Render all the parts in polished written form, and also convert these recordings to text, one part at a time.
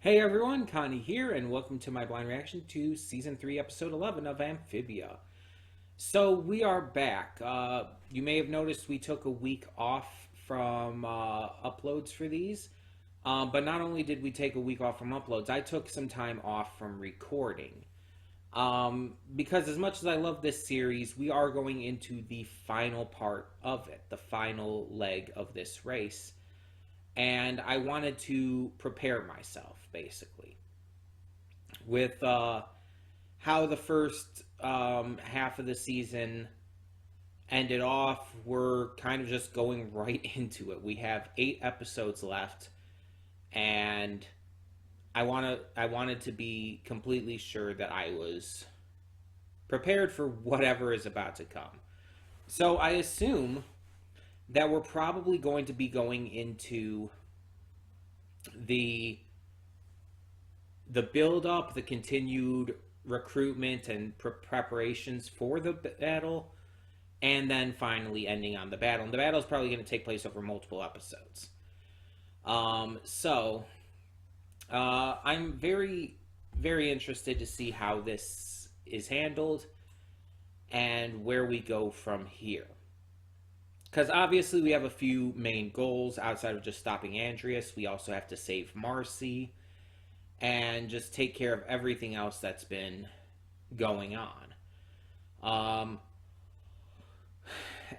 Hey everyone, Connie here, and welcome to my blind reaction to Season 3, Episode 11 of Amphibia. So, we are back. You may have noticed we took a week off from uploads for these, but not only did we take a week off from uploads, I took some time off from recording. Because as much as I love this series, we are going into the final part of it, the final leg of this race. And I wanted to prepare myself, basically, with how the first half of the season ended off. We're kind of just going right into it. We have 8 episodes left, and I wanted to be completely sure that I was prepared for whatever is about to come. So I assume that we're probably going to be going into the build up, the continued recruitment and preparations for the battle, and then finally ending on the battle. And the battle is probably going to take place over multiple episodes. I'm very, very interested to see how this is handled and where we go from here. Because obviously we have a few main goals outside of just stopping Andreas. We also have to save Marcy and just take care of everything else that's been going on.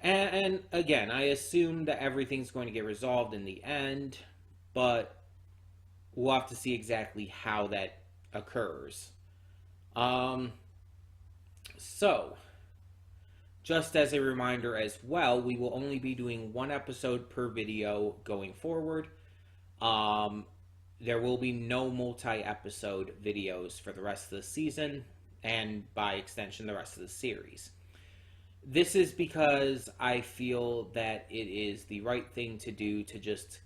And again, I assume that everything's going to get resolved in the end, but we'll have to see exactly how that occurs. Just as a reminder as well, we will only be doing 1 episode per video going forward. There will be no multi-episode videos for the rest of the season, and by extension, the rest of the series. This is because I feel that it is the right thing to do to just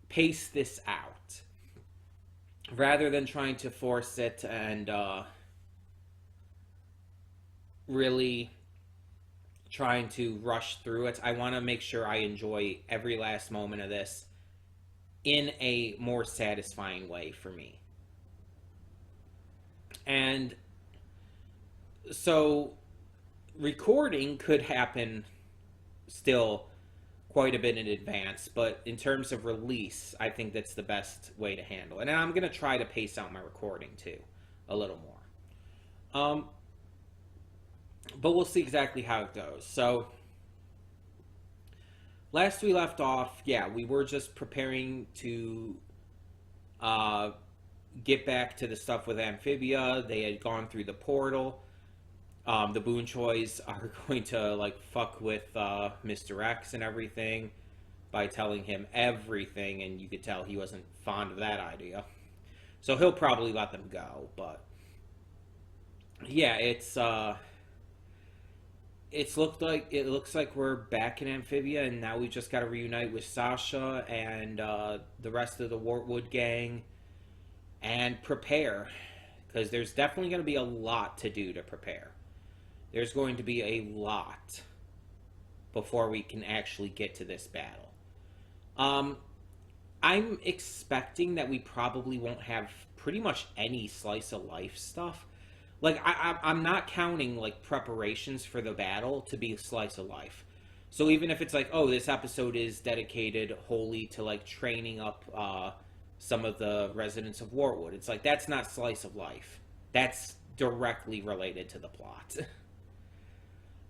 pace this out, rather than trying to force it and really trying to rush through it. I want to make sure I enjoy every last moment of this in a more satisfying way for me. And so recording could happen still quite a bit in advance, but in terms of release, I think that's the best way to handle it. And I'm going to try to pace out my recording too a little more. But we'll see exactly how it goes. So, last we left off, yeah, we were just preparing to get back to the stuff with Amphibia. They had gone through the portal. The Boonchoys are going to, like, fuck with Mr. X and everything by telling him everything, and you could tell he wasn't fond of that idea. So he'll probably let them go, but yeah, it looks like we're back in Amphibia, and now we just got to reunite with Sasha and the rest of the Wartwood gang and prepare, because there's definitely going to be a lot to do to prepare. There's going to be a lot before we can actually get to this battle. I'm expecting that we probably won't have pretty much any slice of life stuff. Like, I'm not counting, like, preparations for the battle to be a slice of life. So even if it's like, oh, this episode is dedicated wholly to, like, training up some of the residents of Wartwood, it's like, that's not slice of life. That's directly related to the plot.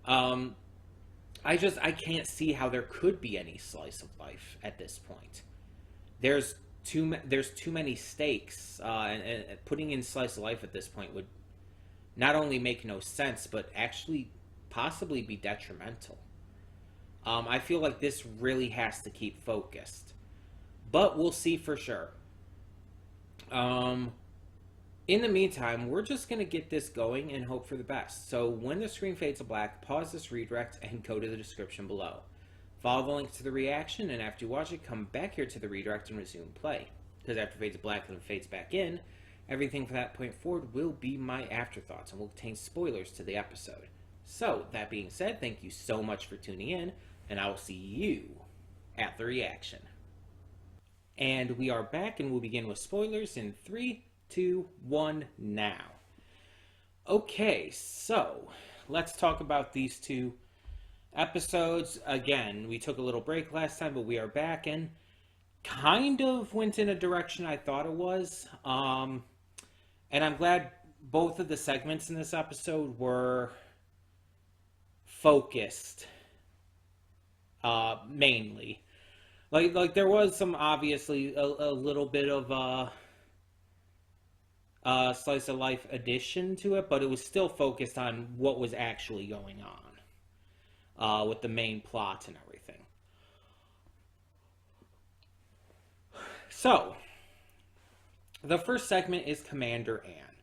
I can't see how there could be any slice of life at this point. There's too many stakes, and putting in slice of life at this point would not only make no sense, but actually possibly be detrimental. I feel like this really has to keep focused. But we'll see for sure. In the meantime, we're just going to get this going and hope for the best. So when the screen fades to black, pause this redirect and go to the description below. Follow the links to the reaction, and after you watch it, come back here to the redirect and resume play. Because after it fades to black and it fades back in, everything from that point forward will be my afterthoughts and will contain spoilers to the episode. So, that being said, thank you so much for tuning in, and I will see you at the reaction. And we are back, and we'll begin with spoilers in 3, 2, 1, now. Okay, so let's talk about these two episodes. Again, we took a little break last time, but we are back, and kind of went in a direction I thought it was. And I'm glad both of the segments in this episode were focused, mainly. Like there was some, obviously, a little bit of slice of life addition to it, but it was still focused on what was actually going on with the main plot and everything. So, the first segment is Commander Anne.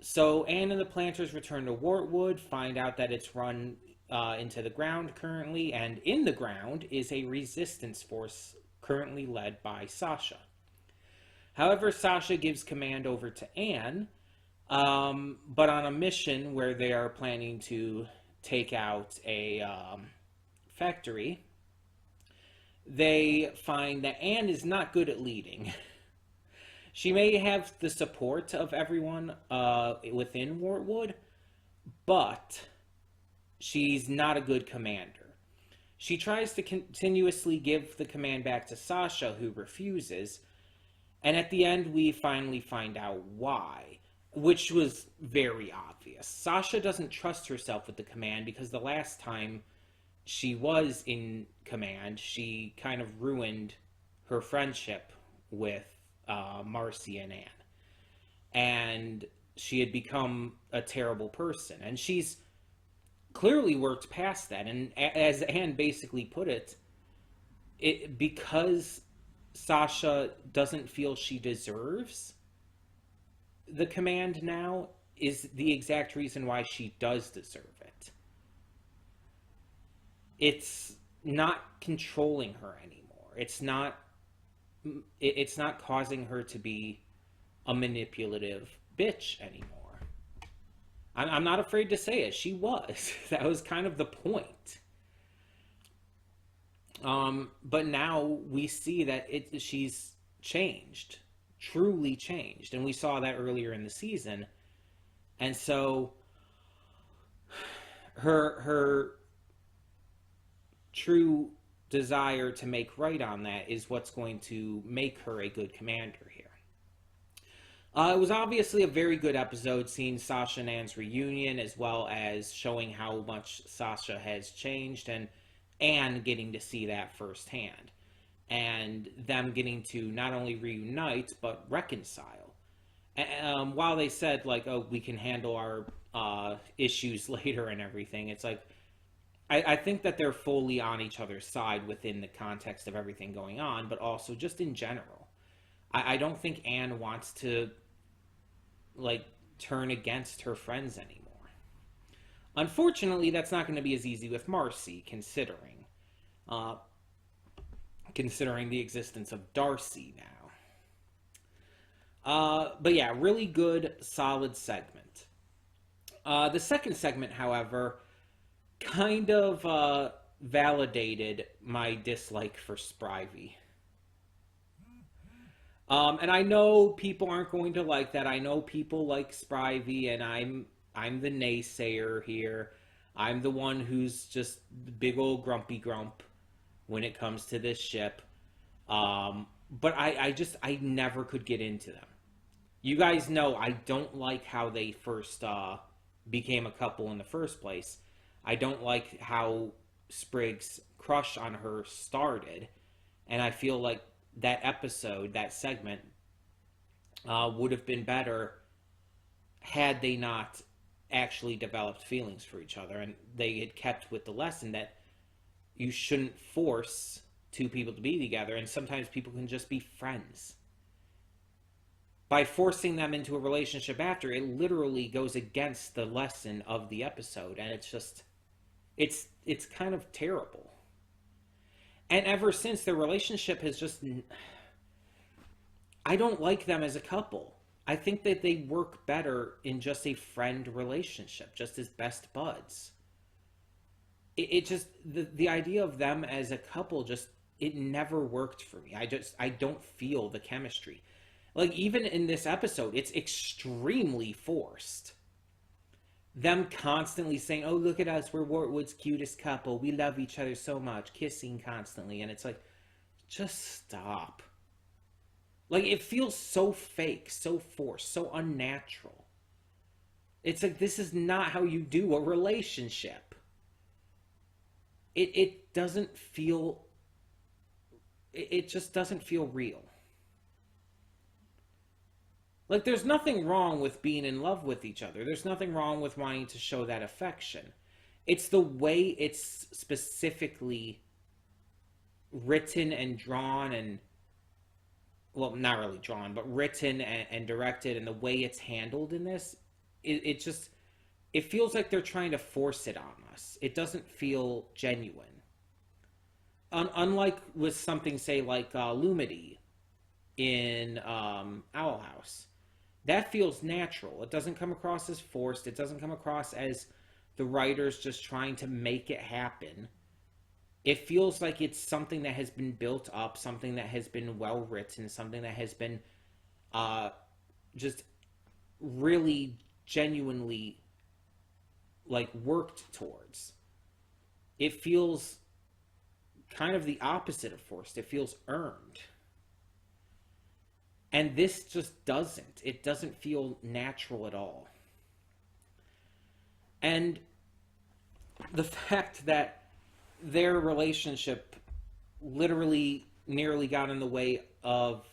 So, Anne and the planters return to Wartwood, find out that it's run into the ground currently, and in the ground is a resistance force currently led by Sasha. However, Sasha gives command over to Anne, but on a mission where they are planning to take out a factory, they find that Anne is not good at leading. She may have the support of everyone within Wartwood, but she's not a good commander. She tries to continuously give the command back to Sasha, who refuses, and at the end we finally find out why, which was very obvious. Sasha doesn't trust herself with the command because the last time she was in command, she kind of ruined her friendship with Marcy and Anne. And she had become a terrible person. And she's clearly worked past that. And as Anne basically put it, because Sasha doesn't feel she deserves the command now is the exact reason why she does deserve it. It's not controlling her anymore. It's not causing her to be a manipulative bitch anymore. I'm not afraid to say it. She was. That was kind of the point. But now we see that she's changed. Truly changed. And we saw that earlier in the season. And so her true desire to make right on that is what's going to make her a good commander here. It was obviously a very good episode, seeing Sasha and Anne's reunion, as well as showing how much Sasha has changed, and Anne getting to see that firsthand. And them getting to not only reunite, but reconcile. While they said, like, oh, we can handle our issues later and everything, it's like, I think that they're fully on each other's side within the context of everything going on, but also just in general. I don't think Anne wants to, like, turn against her friends anymore. Unfortunately, that's not going to be as easy with Marcy, considering the existence of Darcy now. But yeah, really good, solid segment. The second segment, however, kind of validated my dislike for Spivey. And I know people aren't going to like that. I know people like Spivey, and I'm the naysayer here. I'm the one who's just big old grumpy grump when it comes to this ship. But I never could get into them. You guys know I don't like how they first became a couple in the first place. I don't like how Sprig's crush on her started. And I feel like that episode, that segment, would have been better had they not actually developed feelings for each other, and they had kept with the lesson that you shouldn't force two people to be together, and sometimes people can just be friends. By forcing them into a relationship after, it literally goes against the lesson of the episode, and it's just, it's kind of terrible. And ever since, their relationship has just, I don't like them as a couple. I think that they work better in just a friend relationship, just as best buds. It just, the idea of them as a couple just it never worked for me. I don't feel the chemistry. Like, even in this episode, it's extremely forced. Them constantly saying, "Oh, look at us, we're Wartwood's cutest couple. We love each other so much," kissing constantly, and it's like, just stop. Like, it feels so fake, so forced, so unnatural. It's like, this is not how you do a relationship. It doesn't feel, it just doesn't feel real. Like, there's nothing wrong with being in love with each other. There's nothing wrong with wanting to show that affection. It's the way it's specifically written and drawn and, well, not really drawn, but written and directed, and the way it's handled in this, it just, it feels like they're trying to force it on us. It doesn't feel genuine. Unlike with something, say, like Lumity in Owl House. That feels natural. It doesn't come across as forced. It doesn't come across as the writers just trying to make it happen. It feels like it's something that has been built up, something that has been well written, something that has been just really genuinely like worked towards. It feels kind of the opposite of forced. It feels earned. And this just doesn't. It doesn't feel natural at all. And the fact that their relationship literally nearly got in the way of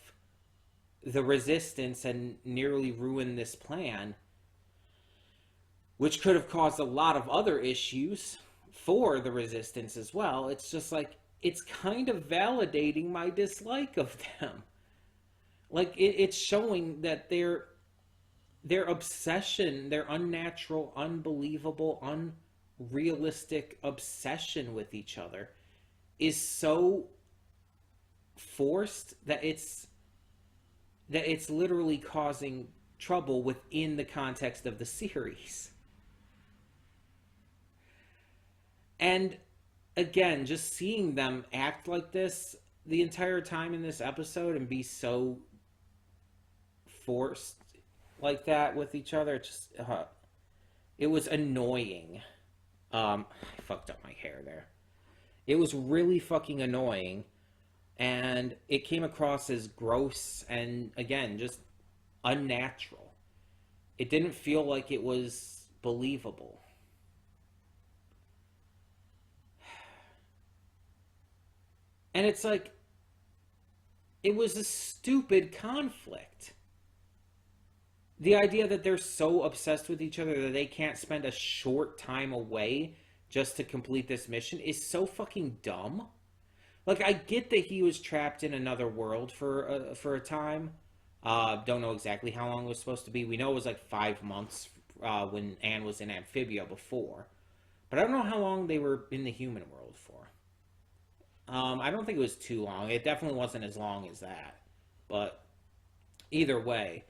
the resistance and nearly ruined this plan, which could have caused a lot of other issues for the resistance as well. It's just like, it's kind of validating my dislike of them. Like, it's showing that their obsession, their unnatural, unbelievable, unrealistic obsession with each other is so forced that it's literally causing trouble within the context of the series. And again, just seeing them act like this the entire time in this episode and be so forced like that with each other, it was annoying. I fucked up my hair there. It was really fucking annoying, and it came across as gross and, again, just unnatural. It didn't feel like it was believable. And it's like, it was a stupid conflict. The idea that they're so obsessed with each other that they can't spend a short time away just to complete this mission is so fucking dumb. Like, I get that he was trapped in another world for a time. Don't know exactly how long it was supposed to be. We know it was like 5 months when Anne was in Amphibia before. But I don't know how long they were in the human world for. I don't think it was too long. It definitely wasn't as long as that. But either way.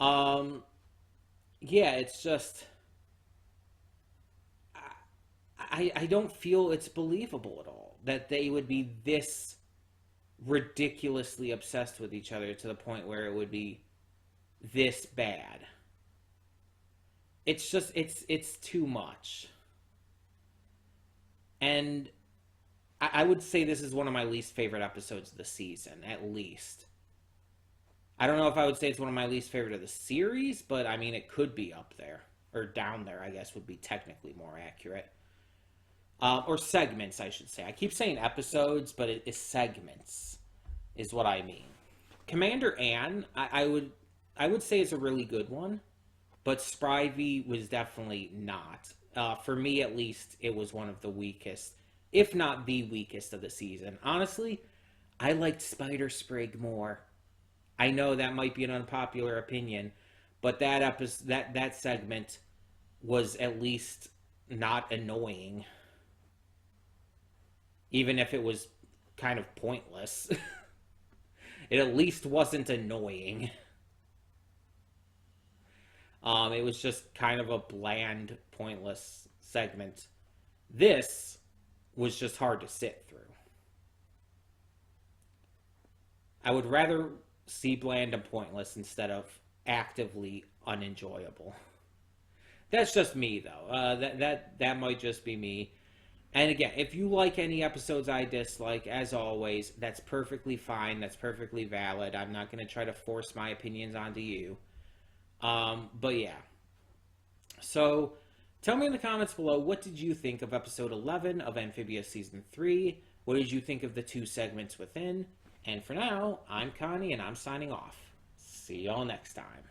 Yeah, it's just, I don't feel it's believable at all that they would be this ridiculously obsessed with each other to the point where it would be this bad. It's just, it's too much. And I would say this is one of my least favorite episodes of the season, at least. I don't know if I would say it's one of my least favorite of the series, but I mean, it could be up there. Or down there, I guess, would be technically more accurate. Or segments, I should say. I keep saying episodes, but it is segments, is what I mean. Commander Anne, I would say is a really good one, but Spryvy was definitely not. For me, at least, it was one of the weakest, if not the weakest of the season. Honestly, I liked Spider Sprig more. I know that might be an unpopular opinion, but that segment was at least not annoying. Even if it was kind of pointless. It at least wasn't annoying. It was just kind of a bland, pointless segment. This was just hard to sit through. I would rather see bland and pointless instead of actively unenjoyable. That's just me, though. That might just be me. And again, if you like any episodes I dislike, as always, that's perfectly fine. That's perfectly valid. I'm not going to try to force my opinions onto you. But yeah. So, tell me in the comments below, what did you think of episode 11 of Amphibia Season 3? What did you think of the 2 segments within? And for now, I'm Connie, and I'm signing off. See y'all next time.